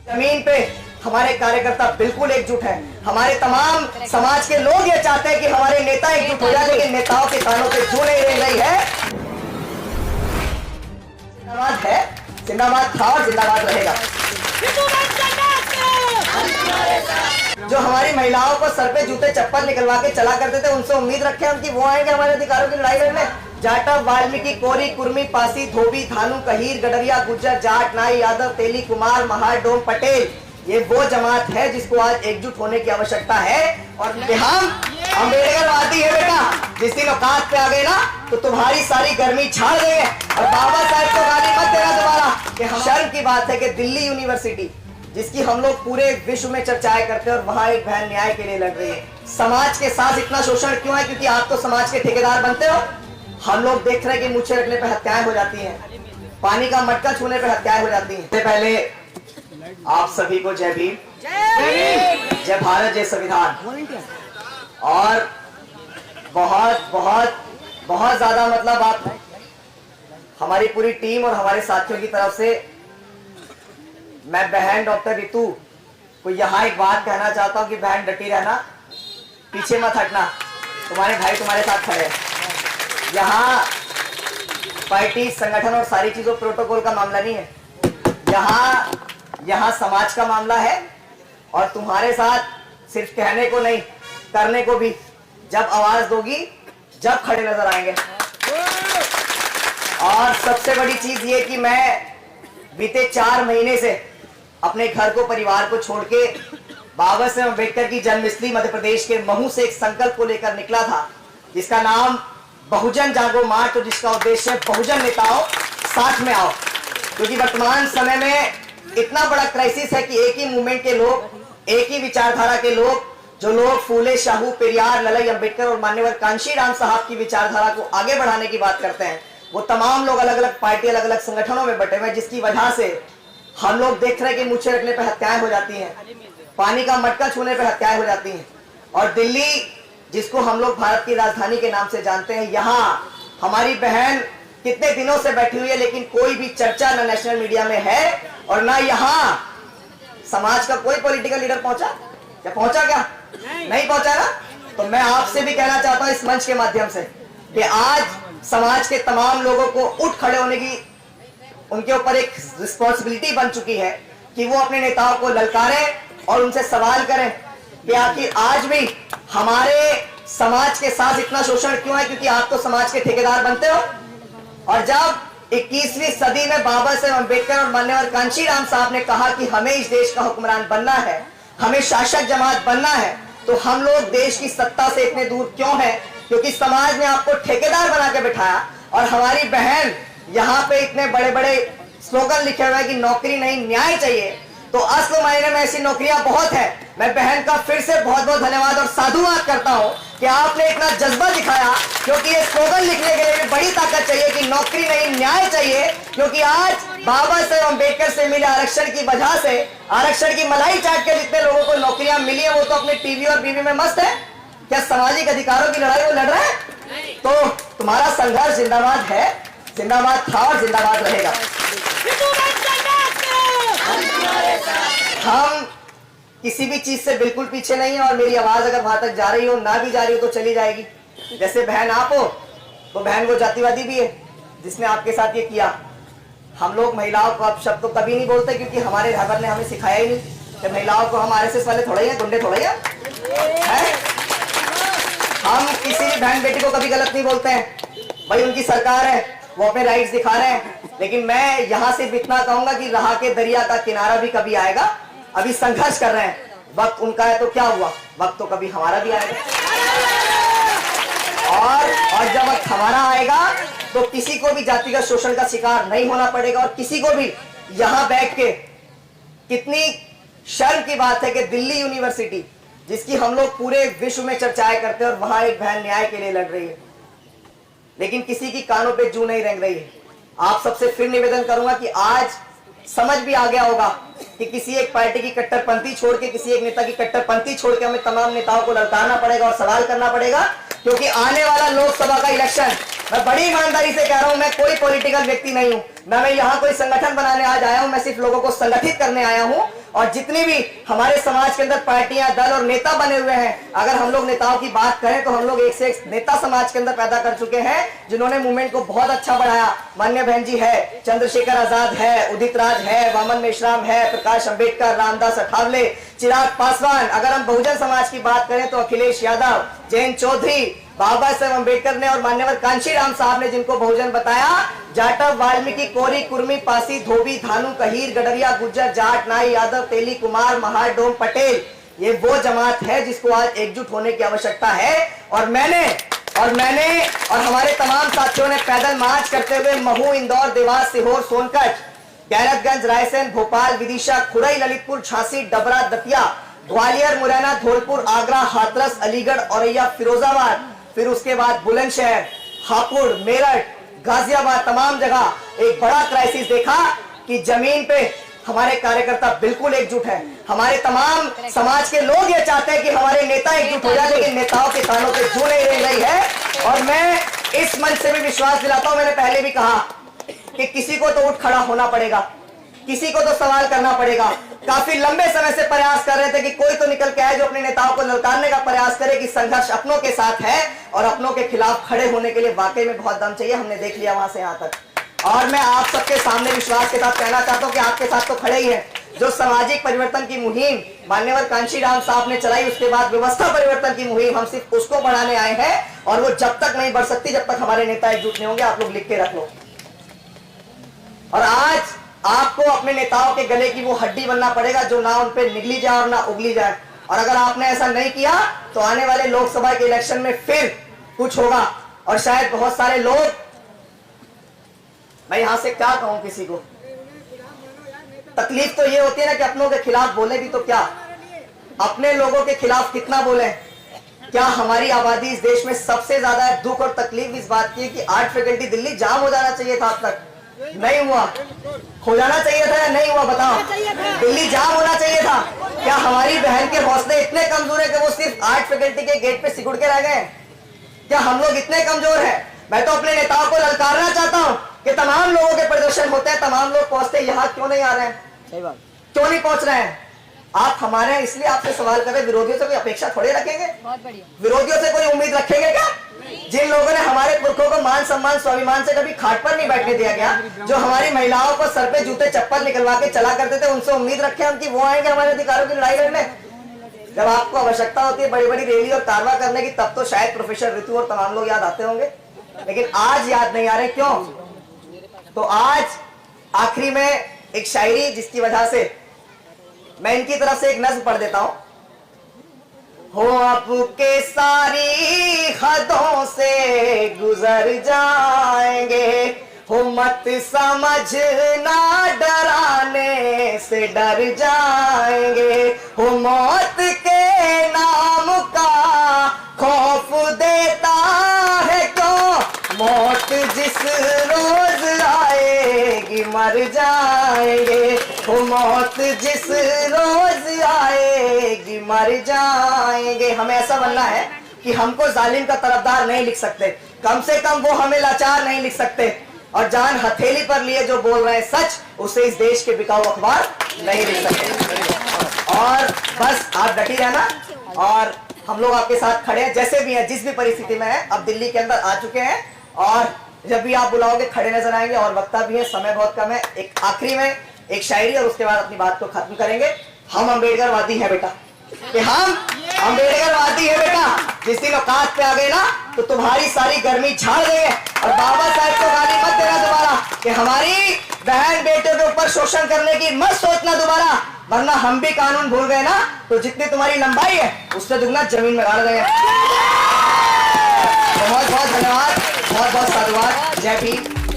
जमीन पे हमारे कार्यकर्ता बिल्कुल एकजुट हैं। हमारे तमाम समाज के लोग ये चाहते हैं कि हमारे नेता एकजुट हो जाए, लेकिन नेताओं के कानों पे जू नहीं रह रही है। जिंदाबाद है, जिंदाबाद था और जिंदाबाद रहेगा। जो हमारी महिलाओं को सर पे जूते चप्पल निकलवा के चला करते थे, उनसे उम्मीद रखे हम कि वो आएंगे हमारे अधिकारों की लड़ाई लड़ने। जाटव, वाल्मीकि, कोरी, कुर्मी, पासी, धोबी, धानु, कहीर, गडरिया, गुज्जर, जाट, नाई, यादव, तेली, कुमार, महार, डोम, पटेल, ये वो जमात है जिसको आज एकजुट होने की आवश्यकता है। और हम अम्बेडकरवादी है बेटा, जिस दिन औकात पे आ गए ना तो तुम्हारी सारी गर्मी झाड़ देंगे और बाबा साहब को गाली मत देना दोबारा। कि हम शर्म की बात है कि दिल्ली यूनिवर्सिटी, जिसकी हम लोग पूरे विश्व में चर्चाएं करते हैं, और वहां एक बहन न्याय के लिए लड़ रही है। समाज के साथ इतना शोषण क्यों है? क्योंकि आप तो समाज के ठेकेदार बनते हो। हम लोग देख रहे हैं कि मूछें रखने पर हत्याएं हो जाती हैं, पानी का मटका छूने पर हत्याएं हो जाती हैं। इससे पहले आप सभी को जय भीम, जय भारत, जय संविधान। और बहुत बहुत बहुत ज्यादा मतलब आप हमारी पूरी टीम और हमारे साथियों की तरफ से मैं बहन डॉक्टर रितु को यहाँ एक बात कहना चाहता हूँ कि बहन डटी रहना, पीछे मत हटना, तुम्हारे भाई तुम्हारे साथ खड़े हैं। यहाँ पार्टी, संगठन और सारी चीजों प्रोटोकॉल का मामला नहीं है, यहाँ समाज का मामला है। और तुम्हारे साथ सिर्फ कहने को नहीं, करने को भी जब आवाज दोगी, जब खड़े नजर आएंगे। और सबसे बड़ी चीज ये कि मैं बीते 4 महीने से अपने घर को, परिवार को छोड़ के बाबा साहेब अम्बेडकर की जन्मस्थली मध्य प्रदेश के महू से एक संकल्प को लेकर निकला था, जिसका नाम बहुजन जागो मार्च, और जिसका उद्देश्य है बहुजन नेताओं साथ में आओ। क्योंकि वर्तमान समय में इतना बड़ा क्राइसिस है कि एक ही मूवमेंट के लोग, एक ही विचारधारा के लोग, जो लोग फूले, शाहू, पेरियार, ललाई, अम्बेडकर और मान्यवर कांशीराम साहब की विचारधारा को आगे बढ़ाने की बात करते हैं, वो तमाम लोग अलग अलग पार्टी, अलग अलग संगठनों में बटे हुए, जिसकी वजह से हम लोग देख रहे हैं कि मूछें रखने पर हत्याएं हो जाती हैं, पानी का मटका छूने पर हत्याएं हो जाती हैं। और दिल्ली, जिसको हम लोग भारत की राजधानी के नाम से जानते हैं, यहाँ हमारी बहन कितने दिनों से बैठी हुई है, लेकिन कोई भी चर्चा न नेशनल मीडिया में है और ना यहाँ समाज का कोई पॉलिटिकल लीडर पहुंचा। क्या पहुंचा? क्या नहीं पहुंचा ना? तो मैं आपसे भी कहना चाहता हूं इस मंच के माध्यम से कि आज समाज के तमाम लोगों को उठ खड़े होने की उनके ऊपर एक रिस्पॉन्सिबिलिटी बन चुकी है कि वो अपने नेताओं को ललकारें और उनसे सवाल करें कि आखिर आज भी हमारे समाज के साथ इतना शोषण क्यों है? क्योंकि आप तो समाज के ठेकेदार बनते हो। और जब 21वीं सदी में बाबा साहेब अम्बेडकर और मान्यवर कांशीराम साहब ने कहा कि हमें इस देश का हुक्मरान बनना है, हमें शासक जमात बनना है, तो हम लोग देश की सत्ता से इतने दूर क्यों हैं? क्योंकि समाज ने आपको ठेकेदार बना के बिठाया। और हमारी बहन यहाँ पे इतने बड़े बड़े स्लोगन लिखे हुए हैं कि नौकरी नहीं, न्याय चाहिए। तो असल मायने में ऐसी नौकरियां बहुत है। मैं बहन का फिर से बहुत बहुत धन्यवाद और साधुवाद करता हूं कि आपने इतना जज्बा दिखाया, क्योंकि ये स्लोगन लिखने के लिए भी बड़ी ताकत चाहिए कि नौकरी नहीं, न्याय चाहिए। क्योंकि आज बाबा साहेब अम्बेडकर से मिले आरक्षण की वजह से, आरक्षण की मलाई चाट के जितने लोगों को नौकरियां मिली है, वो तो अपने टीवी और बीवी में मस्त है। क्या सामाजिक अधिकारों की लड़ाई वो लड़ रहे हैं? तो तुम्हारा संघर्ष जिंदाबाद है, जिंदाबाद था और जिंदाबाद रहेगा। हम किसी भी चीज से बिल्कुल पीछे नहीं है। और मेरी आवाज अगर वहां तक जा रही हो, ना भी जा रही हो, तो चली जाएगी। जैसे बहन आप हो, तो बहन वो जातिवादी भी है जिसने आपके साथ ये किया। हम लोग महिलाओं को अब शब्द तो कभी नहीं बोलते, क्योंकि हमारे रहबर ने हमें सिखाया ही नहीं कि महिलाओं को हम आरएसएस वाले थोड़ा ही है, गुंडे थोड़ा ही है। हम किसी भी बहन बेटी को कभी गलत नहीं बोलते हैं। भाई उनकी सरकार है, वो अपने राइट्स दिखा रहे हैं। लेकिन मैं यहाँ सिर्फ इतना कहूंगा कि रहा के दरिया का किनारा भी कभी आएगा। अभी संघर्ष कर रहे हैं, वक्त उनका है तो क्या हुआ, वक्त तो कभी हमारा भी आएगा। और जब वक्त हमारा आएगा तो किसी को भी जातिगत शोषण का शिकार नहीं होना पड़ेगा। और किसी को भी यहाँ बैठ के, कितनी शर्म की बात है कि दिल्ली यूनिवर्सिटी, जिसकी हम लोग पूरे विश्व में चर्चाएं करते हैं, और वहां एक बहन न्याय के लिए लड़ रही है, लेकिन किसी की कानों पे जू नहीं रेंग रही है। आप सबसे फिर निवेदन करूंगा कि आज समझ भी आ गया होगा कि किसी एक पार्टी की कट्टरपंथी छोड़ के, किसी एक नेता की कट्टरपंथी छोड़ के हमें तमाम नेताओं को ललकारना पड़ेगा और सवाल करना पड़ेगा। क्योंकि आने वाला लोकसभा का इलेक्शन, मैं बड़ी ईमानदारी से कह रहा हूं, मैं कोई पॉलिटिकल व्यक्ति नहीं हूं, ना मैं यहाँ कोई संगठन बनाने आज आया हूँ, मैं सिर्फ लोगों को संगठित करने आया हूँ। और जितनी भी हमारे समाज के अंदर पार्टियां, दल और नेता बने हुए हैं, अगर हम लोग नेताओं की बात करें तो हम लोग एक से एक नेता समाज के अंदर पैदा कर चुके हैं जिन्होंने मूवमेंट को बहुत अच्छा बढ़ाया। मान्य बहन जी है, चंद्रशेखर आजाद है, उदित राज है, वामन मेश्राम है, प्रकाश अंबेडकर, रामदास अठावले, चिराग पासवान। अगर हम बहुजन समाज की बात करें तो अखिलेश यादव, जयंत चौधरी, बाबा साहेब अम्बेडकर ने और मान्यवर कांशीराम साहब ने जिनको बहुजन बताया, जाटव, वाल्मीकि, कोरी, कुर्मी, पासी, धोबी, धानु, कहीर, गडरिया, गुज्जर, जाट, नाई, यादव, तेली, कुमार, महार, डोम, पटेल, ये वो जमात है जिसको आज एकजुट होने की आवश्यकता है। और मैंने और हमारे तमाम साथियों ने पैदल मार्च करते हुए महू, इंदौर, देवास, सीहोर, सोनकच्छ, गैरतगंज, रायसेन, भोपाल, विदिशा, खुरई, ललितपुर, झांसी, डबरा, दतिया, ग्वालियर, मुरैना, धौलपुर, आगरा, हाथरस, अलीगढ़, औरैया, फिरोजाबाद, फिर उसके बाद बुलंदशहर, हापुड़, मेरठ, गाजियाबाद, तमाम जगह एक बड़ा क्राइसिस देखा कि जमीन पे हमारे कार्यकर्ता बिल्कुल एकजुट है। हमारे तमाम समाज के लोग ये चाहते हैं कि हमारे नेता एकजुट हो जाए, लेकिन नेताओं के कानों पे जू नहीं रह रही है। और मैं इस मंच से भी विश्वास दिलाता हूं, मैंने पहले भी कहा कि किसी को तो उठ खड़ा होना पड़ेगा, किसी को तो सवाल करना पड़ेगा। काफी लंबे समय से प्रयास कर रहे थे कि कोई तो निकल के आए जो अपने नेताओं को ललकारने का प्रयास करे कि संघर्ष अपनों के साथ है और अपनों के खिलाफ खड़े होने के लिए वाकई में बहुत दम चाहिए। हमने देख लिया वहां से यहां तक। और मैं आप सबके सामने विश्वास के साथ कहना चाहता हूं कि आपके साथ तो खड़े ही है। जो सामाजिक परिवर्तन की मुहिम मान्यवर कांशीराम साहब ने चलाई, उसके बाद व्यवस्था परिवर्तन की मुहिम, हम सिर्फ उसको बढ़ाने आए हैं। और वो जब तक नहीं बढ़ सकती जब तक हमारे नेता एकजुट नहीं होंगे। आप लोग लिख के रख लो। और आज आपको अपने नेताओं के गले की वो हड्डी बनना पड़ेगा जो ना उन पे निगली जाए और ना उगली जाए। और अगर आपने ऐसा नहीं किया तो आने वाले लोकसभा के इलेक्शन में फिर कुछ होगा। और शायद बहुत सारे लोग, मैं यहां से क्या कहूं किसी को, तकलीफ तो ये होती है ना कि अपनों के खिलाफ बोले भी तो क्या, अपने लोगों के खिलाफ कितना बोले। क्या हमारी आबादी इस देश में सबसे ज्यादा दुख और तकलीफ इस बात की है कि आर्ट फैकल्टी दिल्ली जाम हो जाना चाहिए था, अब तक नहीं हुआ। हो जाना चाहिए था या नहीं हुआ बताओ? दिल्ली जाम होना चाहिए था। क्या हमारी बहन के हौसले इतने कमजोर है कि वो सिर्फ आर्ट फैकल्टी के गेट पे सिकुड़ के रह गए? क्या हम लोग इतने कमजोर हैं? मैं तो अपने नेताओं को ललकारना चाहता हूं कि तमाम लोगों के प्रदर्शन होते हैं, तमाम लोग पहुंचते, यहाँ क्यों नहीं आ रहे हैं? सही बात, क्यों नहीं पहुंच रहे हैं? आप हमारे हैं इसलिए आपसे सवाल कर रहे। विरोधियों से कोई अपेक्षा थोड़े रखेंगे? बहुत बढ़िया। विरोधियों से कोई उम्मीद रखेंगे क्या? जिन लोगों ने हमारे पुरखों को मान सम्मान स्वाभिमान से कभी खाट पर नहीं बैठने दिया गया, जो हमारी महिलाओं को सर पे जूते चप्पल निकलवा के चला करते थे, उनसे उम्मीद रखे हम कि वो आएंगे हमारे अधिकारों की लड़ाई लड़ने? जब आपको आवश्यकता होती है बड़ी बड़ी रैली और कारवा करने की, तब तो शायद प्रोफेसर ऋतु और तमाम लोग याद आते होंगे, लेकिन आज याद नहीं आ रहे। क्यों? तो आज आखिरी में एक शायरी जिसकी वजह से मैं इनकी तरफ से एक नज्म पढ़ देता हूं। हो आपके सारी हदों से गुजर जाएंगे, हो मत समझना डराने से डर जाएंगे, हो मौत के नाम का खौफ देता है क्यों, मौत जिस रोज आएगी मर जाएंगे, हो मौत जिस रोज आएगी मर जाएंगे। हमें ऐसा बनना है कि हमको जालिम का तरफदार नहीं लिख सकते, कम से कम वो हमें लाचार नहीं लिख सकते। और जान हथेली पर लिए जो बोल रहे हैं सच, उसे इस देश के बिकाऊ अखबार नहीं लिख सकते। और बस आप डटी रहना, और हम लोग आपके साथ खड़े हैं जैसे भी हैं, जिस भी परिस्थिति में है। अब दिल्ली के अंदर आ चुके हैं और जब भी आप बुलाओगे खड़े नजर आएंगे। और वक्ता भी है, समय बहुत कम है। एक आखिरी में एक शायरी और उसके बाद अपनी बात को खत्म करेंगे। हम अम्बेडकरवादी हैं बेटा, कि हम अम्बेडकरवादी है बेटा। जिस दिन औकात पे आ गए ना तो तुम्हारी सारी गर्मी झाड़ गई है। और बाबा साहब को गाली मत देना दोबारा कि हमारी बहन बेटे के ऊपर शोषण करने की मत सोचना दोबारा, वरना हम भी कानून भूल गए ना तो जितनी तुम्हारी लंबाई है उससे दुगना जमीन में गाड़ गए। बहुत बहुत धन्यवाद, बहुत बहुत साधुवाद। जय भीम।